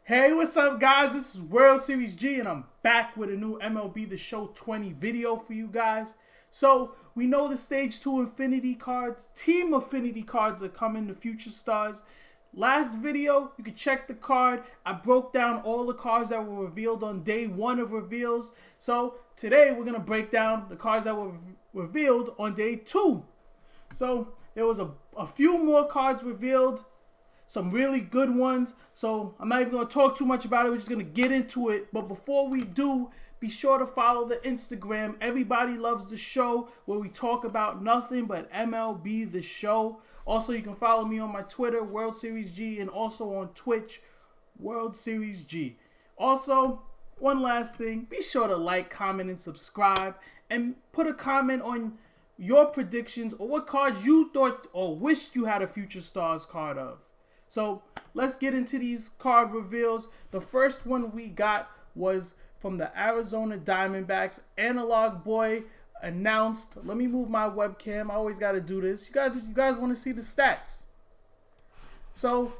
Hey, what's up, guys? This is World Series G, and I'm back with a new MLB The Show 20 video for you guys. So, we know the Stage 2 Affinity cards, Team Affinity cards are coming, the Future Stars. Last video, you can check the card. I broke down all the cards that were revealed on day 1 of reveals. So, today we're going to break down the cards that were revealed on day 2. So, there was a few more cards revealed. Some really good ones. So I'm not even going to talk too much about it. We're just going to get into it. But before we do, be sure to follow the Instagram. Everybody Loves the Show, where we talk about nothing but MLB The Show. Also, you can follow me on my Twitter, World Series G, and also on Twitch, World Series G. Also, one last thing. Be sure to like, comment, and subscribe. And put a comment on your predictions or what cards you thought or wished you had a Future Stars card of. So let's get into these card reveals. The first one we got was from the Arizona Diamondbacks. Analog Boy announced. Let me move my webcam. I always got to do this. You guys want to see the stats. So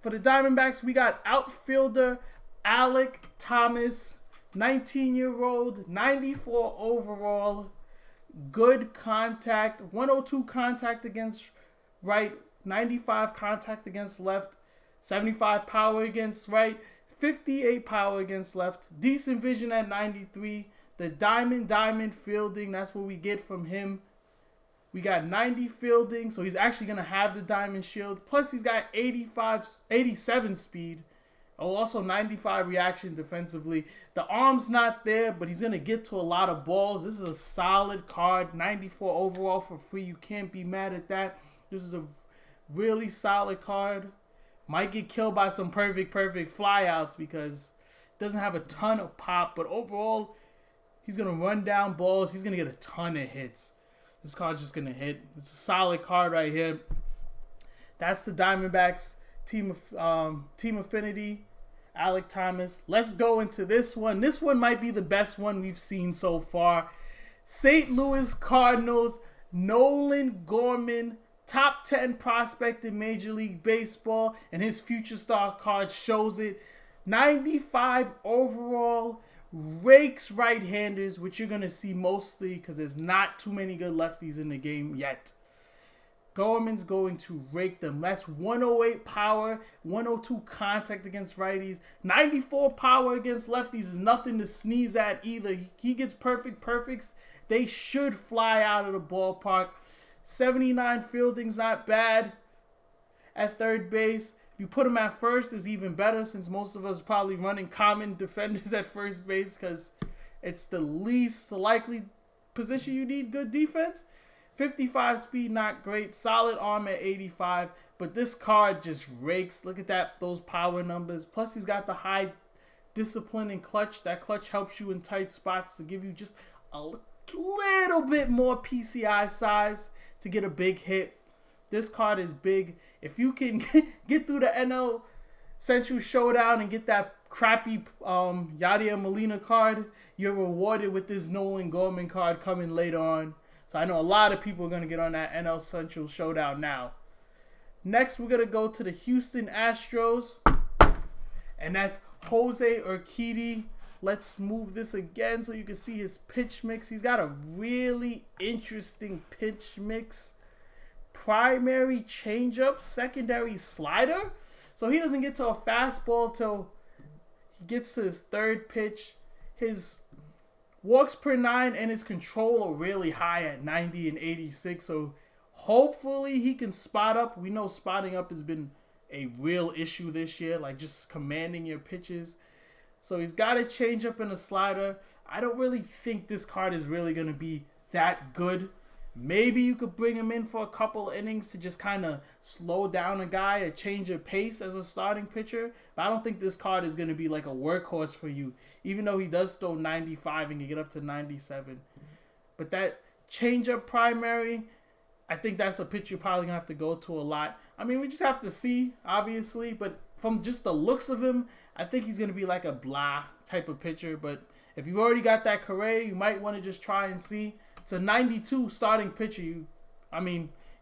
for the Diamondbacks, we got outfielder Alec Thomas, 19-year-old, 94 overall, good contact, 102 contact against right, 95 contact against left, 75 power against right, 58 power against left, decent vision at 93. The diamond fielding, that's what we get from him. We got 90 fielding, so he's actually going to have the diamond shield. Plus he's got 87 speed. Also 95 reaction defensively. The arm's not there, but he's going to get to a lot of balls. This is a solid card. 94 overall for free. You can't be mad at that. This is a really solid card. Might get killed by some perfect flyouts because it doesn't have a ton of pop. But overall, he's going to run down balls. He's going to get a ton of hits. This card's just going to hit. It's a solid card right here. That's the Diamondbacks Team Affinity. Alec Thomas. Let's go into this one. This one might be the best one we've seen so far. St. Louis Cardinals, Nolan Gorman, top 10 prospect in Major League Baseball, and his Future Star card shows it. 95 overall, rakes right-handers, which you're going to see mostly because there's not too many good lefties in the game yet. Gorman's going to rake them. That's 108 power, 102 contact against righties. 94 power against lefties is nothing to sneeze at either. He gets perfects. They should fly out of the ballpark. 79 fielding's not bad at third base. If you put him at first, it's even better since most of us are probably running common defenders at first base because it's the least likely position you need good defense. 55 speed, not great. Solid arm at 85. But this card just rakes. Look at that, those power numbers. Plus, he's got the high discipline and clutch. That clutch helps you in tight spots to give you just a little bit more PCI size to get a big hit. This card is big. If you can get through the NL Central Showdown and get that crappy Yadier Molina card, you're rewarded with this Nolan Gorman card coming later on. So I know a lot of people are going to get on that NL Central Showdown now. Next, we're going to go to the Houston Astros. And that's Jose Urquidy. Let's move this again so you can see his pitch mix. He's got a really interesting pitch mix. Primary changeup, secondary slider. So he doesn't get to a fastball till he gets to his third pitch. His walks per 9 and his control are really high at 90 and 86. So hopefully he can spot up. We know spotting up has been a real issue this year, like just commanding your pitches. So he's got a changeup and a slider. I don't really think this card is really going to be that good. Maybe you could bring him in for a couple innings to just kind of slow down a guy or change your pace as a starting pitcher. But I don't think this card is going to be like a workhorse for you, even though he does throw 95 and can get up to 97. But that changeup primary, I think that's a pitch you're probably going to have to go to a lot. I mean, we just have to see, obviously. But from just the looks of him, I think he's going to be like a blah type of pitcher. But if you've already got that Correa, you might want to just try and see. It's a 92 starting pitcher. You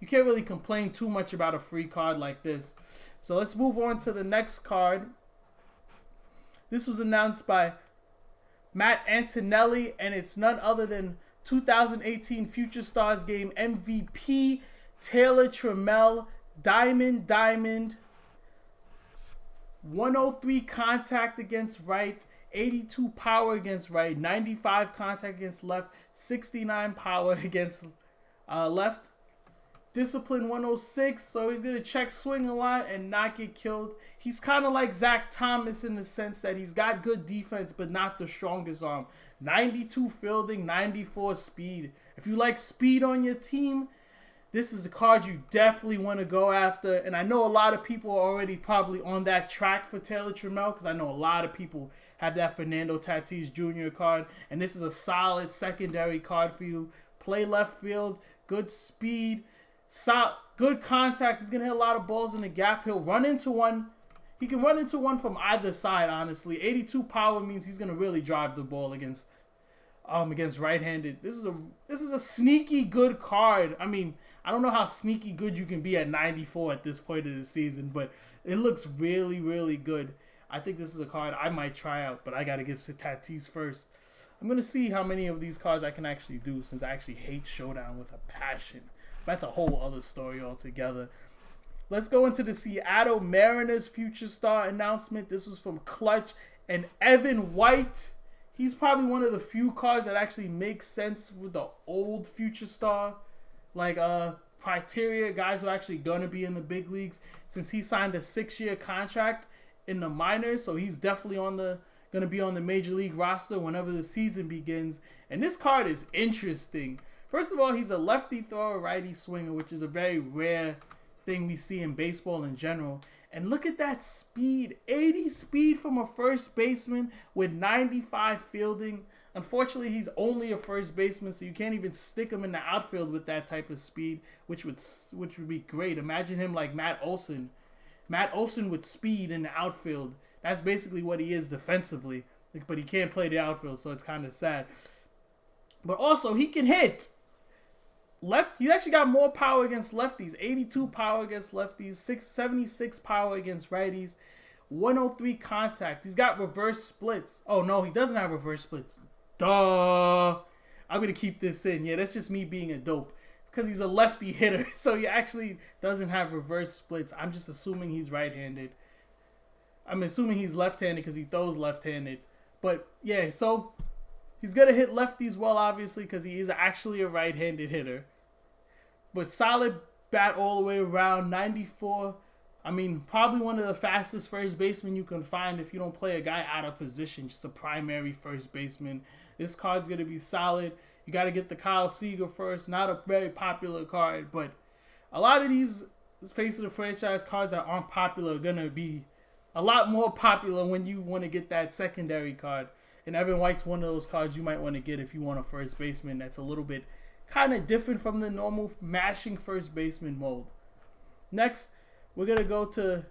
can't really complain too much about a free card like this. So let's move on to the next card. This was announced by Matt Antonelli, and it's none other than 2018 Future Stars Game MVP Taylor Trammell, Diamond, 103 contact against right, 82 power against right, 95 contact against left, 69 power against left. Discipline 106, so he's going to check swing a lot and not get killed. He's kind of like Alec Thomas in the sense that he's got good defense, but not the strongest arm. 92 fielding, 94 speed. If you like speed on your team, this is a card you definitely want to go after. And I know a lot of people are already probably on that track for Taylor Trammell, because I know a lot of people have that Fernando Tatis Jr. card. And this is a solid secondary card for you. Play left field, good speed, good contact. He's going to hit a lot of balls in the gap. He'll run into one. He can run into one from either side, honestly. 82 power means he's going to really drive the ball against right-handed. This is a sneaky good card. I mean, I don't know how sneaky good you can be at 94 at this point of the season, but it looks really, really good. I think this is a card I might try out, but I got to get Tatis first. I'm going to see how many of these cards I can actually do, since I actually hate Showdown with a passion. That's a whole other story altogether. Let's go into the Seattle Mariners Future Star announcement. This was from Clutch and Evan White. He's probably one of the few cards that actually makes sense with the old Future Star, like criteria, guys who are actually going to be in the big leagues, since he signed a 6-year contract in the minors. So he's definitely going to be on the major league roster whenever the season begins. And this card is interesting. First of all, he's a lefty thrower, righty swinger, which is a very rare thing we see in baseball in general. And look at that speed. 80 speed from a first baseman with 95 fielding. Unfortunately, he's only a first baseman, so you can't even stick him in the outfield with that type of speed, which would be great. Imagine him like Matt Olson. Matt Olson with speed in the outfield. That's basically what he is defensively. But he can't play the outfield, so it's kind of sad. But also, he can hit. He's actually got more power against lefties. 82 power against lefties, 76 power against righties, 103 contact. He's got reverse splits. Oh, no, he doesn't have reverse splits. Duh. I'm going to keep this in. Yeah, that's just me being a dope, because he's a lefty hitter, so he actually doesn't have reverse splits. I'm just assuming he's right-handed. I'm assuming he's left-handed because he throws left-handed. But, yeah, so he's going to hit lefties well, obviously, because he is actually a right-handed hitter. But solid bat all the way around, 94. I mean, probably one of the fastest first basemen you can find if you don't play a guy out of position, just a primary first baseman. This card's going to be solid. You got to get the Kyle Seager first. Not a very popular card, but a lot of these face of the franchise cards that aren't popular are going to be a lot more popular when you want to get that secondary card. And Evan White's one of those cards you might want to get if you want a first baseman that's a little bit kind of different from the normal mashing first baseman mold. Next, we're going to go to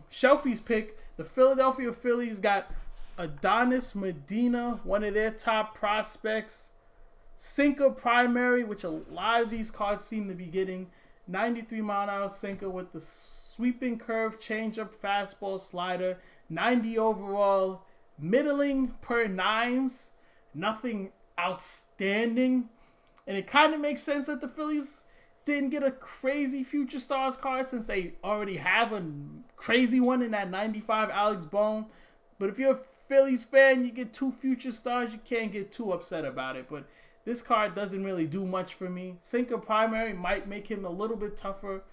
Shelfie's pick. The Philadelphia Phillies got Adonis Medina, one of their top prospects. Sinker primary, which a lot of these cards seem to be getting. 93-mile-an-hour sinker with the sweeping curve, changeup, fastball, slider. 90 overall. Middling per nines. Nothing outstanding. And it kind of makes sense that the Phillies didn't get a crazy Future Stars card, since they already have a crazy one in that 95 Alex Bohm. But if you're a Phillies fan, you get 2 Future Stars, you can't get too upset about it. But this card doesn't really do much for me. Sinker primary might make him a little bit tougher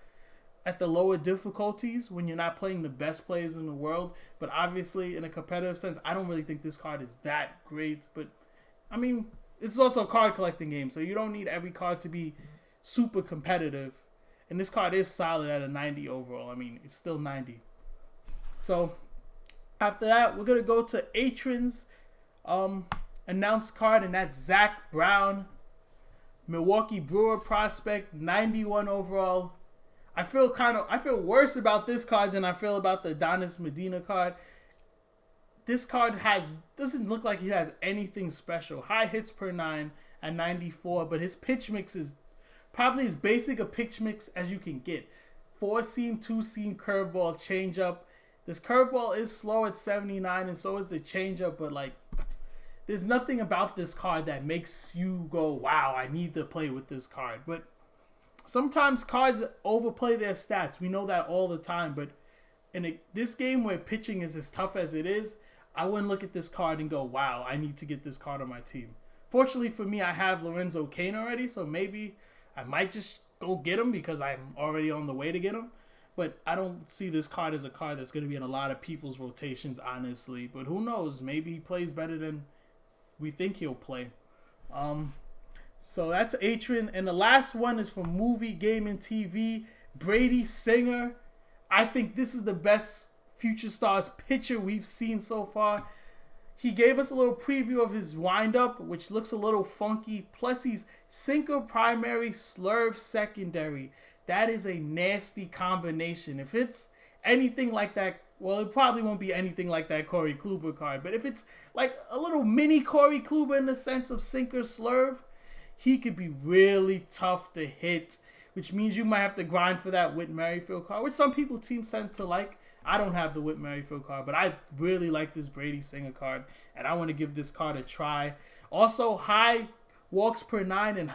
at the lower difficulties when you're not playing the best players in the world. But obviously, in a competitive sense, I don't really think this card is that great. But, I mean, this is also a card collecting game, so you don't need every card to be super competitive. And this card is solid at a 90 overall. I mean, it's still 90. So, after that, we're going to go to Atron's announced card, and that's Zach Brown, Milwaukee Brewer prospect, 91 overall. I feel worse about this card than I feel about the Adonis Medina card. This card doesn't look like he has anything special. High hits per 9 at 94, but his pitch mix is probably as basic a pitch mix as you can get. 4-seam, 2-seam, curveball, changeup. This curveball is slow at 79, and so is the changeup, but like, there's nothing about this card that makes you go, wow, I need to play with this card. But sometimes cards overplay their stats. We know that all the time. But in this game where pitching is as tough as it is, I wouldn't look at this card and go, wow, I need to get this card on my team. Fortunately for me, I have Lorenzo Cain already, so maybe I might just go get him because I'm already on the way to get him. But I don't see this card as a card that's going to be in a lot of people's rotations, honestly. But who knows? Maybe he plays better than we think he'll play. So that's Atron. And the last one is from Movie, Game, and TV. Brady Singer. I think this is the best Future Stars pitcher we've seen so far. He gave us a little preview of his windup, which looks a little funky. Plus, he's sinker primary, slurve secondary. That is a nasty combination. If it's anything like that, well, it probably won't be anything like that Corey Kluber card. But if it's like a little mini Corey Kluber in the sense of sinker slurve, he could be really tough to hit, which means you might have to grind for that Whit Merrifield card, which some people tend to like. I don't have the Whit Merrifield card, but I really like this Brady Singer card, and I want to give this card a try. Also, high walks per 9 and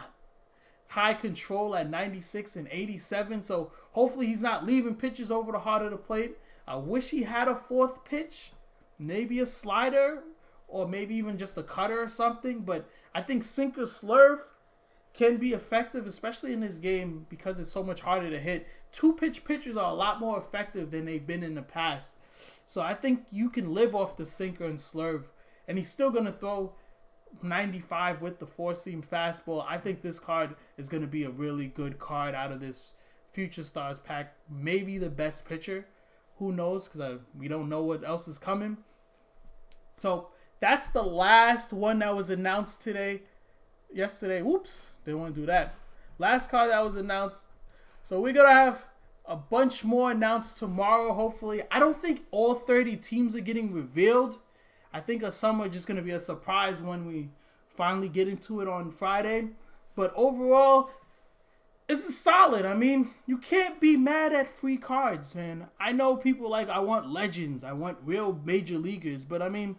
high control at 96 and 87, so hopefully he's not leaving pitches over the heart of the plate. I wish he had a fourth pitch, maybe a slider, or maybe even just a cutter or something, but I think sinker slurve can be effective, especially in this game because it's so much harder to hit. 2-pitch pitchers are a lot more effective than they've been in the past. So I think you can live off the sinker and slurve, and he's still going to throw 95 with the 4-seam fastball. I think this card is going to be a really good card out of this Future Stars pack. Maybe the best pitcher. Who knows? Because we don't know what else is coming. So that's the last one that was announced yesterday. Whoops, didn't want to do that. Last card that was announced. So we're going to have a bunch more announced tomorrow, hopefully. I don't think all 30 teams are getting revealed. I think some are just going to be a surprise when we finally get into it on Friday. But overall, this is solid. I mean, you can't be mad at free cards, man. I know people like, I want legends. I want real major leaguers. But I mean,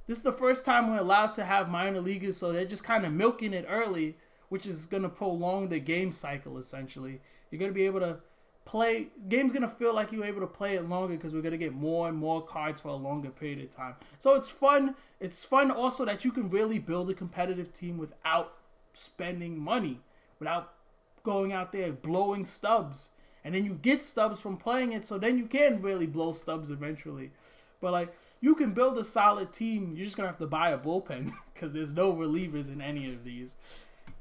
this is the first time we're allowed to have minor leaguers, so they're just kind of milking it early, which is going to prolong the game cycle, essentially. You're going to be able to play. Game's going to feel like you're able to play it longer because we're going to get more and more cards for a longer period of time. So it's fun. It's fun also that you can really build a competitive team without spending money, without going out there blowing stubs. And then you get stubs from playing it, so then you can really blow stubs eventually. But like, you can build a solid team. You're just going to have to buy a bullpen because there's no relievers in any of these.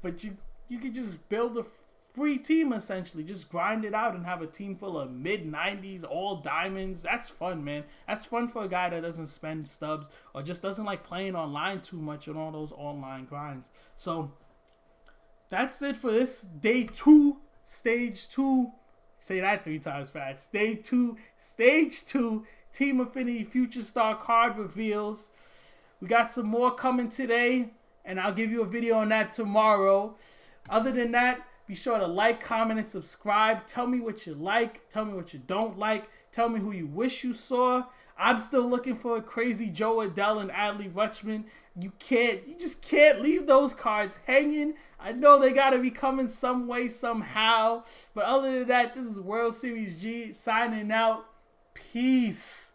But you can just build a free team, essentially. Just grind it out and have a team full of mid-90s, all diamonds. That's fun, man. That's fun for a guy that doesn't spend stubs or just doesn't like playing online too much and all those online grinds. So that's it for this day 2, stage 2. Say that 3 times fast. Stage 2, Team Affinity Future Star card reveals. We got some more coming today, and I'll give you a video on that tomorrow. Other than that, be sure to like, comment, and subscribe. Tell me what you like. Tell me what you don't like. Tell me who you wish you saw. I'm still looking for a crazy Joe Adele and Adley Rutschman. You just can't leave those cards hanging. I know they got to be coming some way, somehow. But other than that, this is World Series G signing out. Peace.